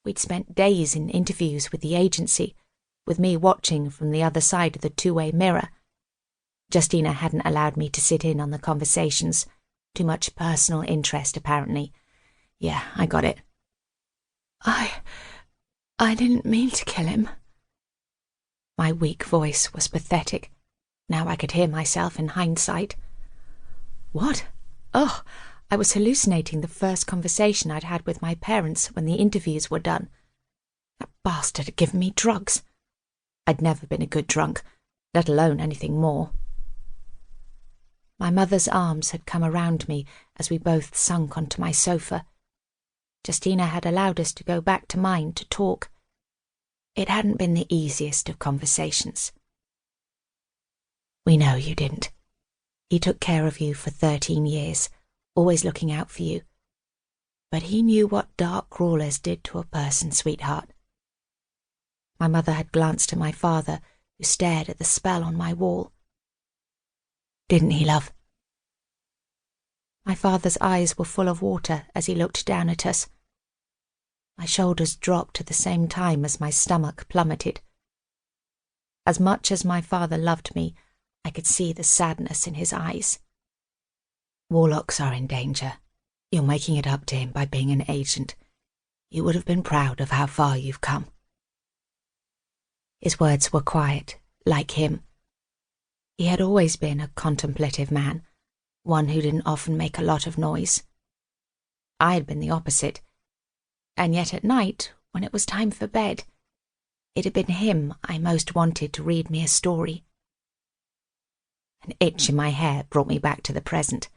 We'd spent days in interviews with the agency, with me watching from the other side of the two-way mirror. Justina hadn't allowed me to sit in on the conversations. Too much personal interest, apparently. Yeah, I got it. I didn't mean to kill him. My weak voice was pathetic. Now I could hear myself in hindsight. What? Oh, I was hallucinating the first conversation I'd had with my parents when the interviews were done. That bastard had given me drugs. I'd never been a good drunk, let alone anything more. My mother's arms had come around me as we both sunk onto my sofa. Justina had allowed us to go back to mine to talk. It hadn't been the easiest of conversations. We know you didn't. He took care of you for 13 years, always looking out for you. But he knew what dark crawlers did to a person, sweetheart. My mother had glanced at my father, who stared at the spell on my wall. Didn't he, love? My father's eyes were full of water as he looked down at us. My shoulders dropped at the same time as my stomach plummeted. As much as my father loved me, I could see the sadness in his eyes. Warlocks are in danger. You're making it up to him by being an agent. You would have been proud of how far you've come. His words were quiet, like him. He had always been a contemplative man, one who didn't often make a lot of noise. I had been the opposite, and yet at night, when it was time for bed, it had been him I most wanted to read me a story. An itch in my hair brought me back to the present.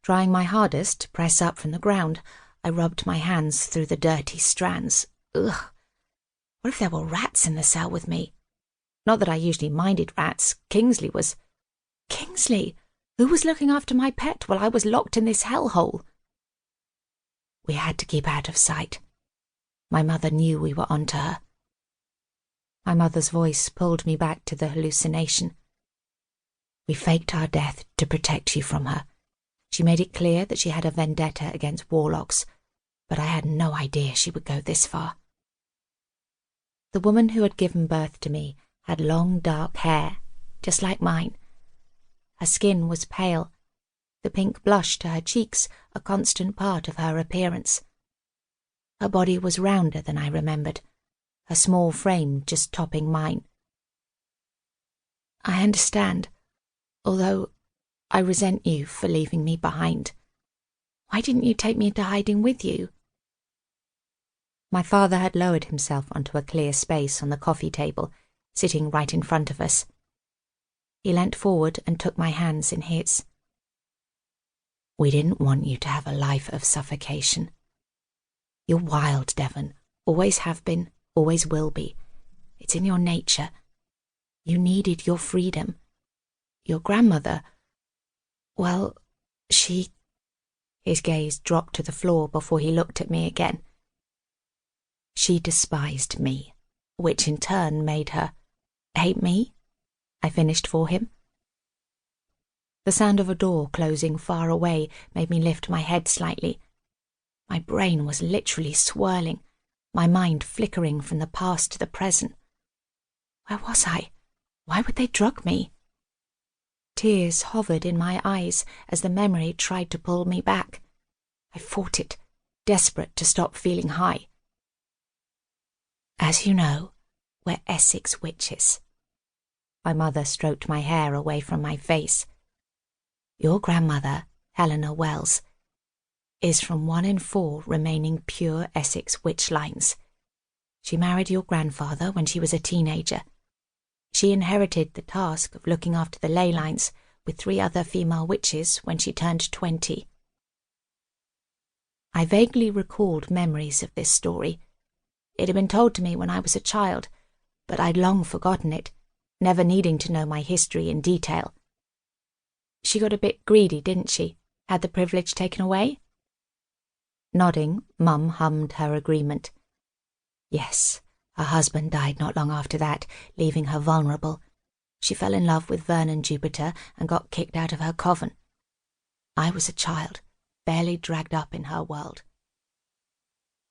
Trying my hardest to press up from the ground, I rubbed my hands through the dirty strands. Ugh! What if there were rats in the cell with me? Not that I usually minded rats. Kingsley was... Kingsley? Who was looking after my pet while I was locked in this hellhole? We had to keep out of sight. My mother knew we were onto her. My mother's voice pulled me back to the hallucination. We faked our death to protect you from her. She made it clear that she had a vendetta against warlocks, but I had no idea she would go this far. The woman who had given birth to me had long dark hair, just like mine. Her skin was pale, the pink blush to her cheeks a constant part of her appearance. Her body was rounder than I remembered, her small frame just topping mine. I understand, although I resent you for leaving me behind. Why didn't you take me into hiding with you? My father had lowered himself onto a clear space on the coffee table, sitting right in front of us. He leant forward and took my hands in his. We didn't want you to have a life of suffocation. You're wild, Devon. Always have been, always will be. It's in your nature. You needed your freedom. Your grandmother, well, she... His gaze dropped to the floor before he looked at me again. She despised me, which in turn made her hate me, I finished for him. The sound of a door closing far away made me lift my head slightly. My brain was literally swirling, my mind flickering from the past to the present. Where was I? Why would they drug me? Tears hovered in my eyes as the memory tried to pull me back. I fought it, desperate to stop feeling high. As you know, we're Essex witches. My mother stroked my hair away from my face. Your grandmother, Helena Wells, is from 1 in 4 remaining pure Essex witch lines. She married your grandfather when she was a teenager. She inherited the task of looking after the ley lines with 3 other female witches when she turned 20. I vaguely recalled memories of this story. It had been told to me when I was a child, but I'd long forgotten it, never needing to know my history in detail. She got a bit greedy, didn't she? Had the privilege taken away? Nodding, Mum hummed her agreement. Yes, her husband died not long after that, leaving her vulnerable. She fell in love with Vernon Jupiter and got kicked out of her coven. I was a child, barely dragged up in her world.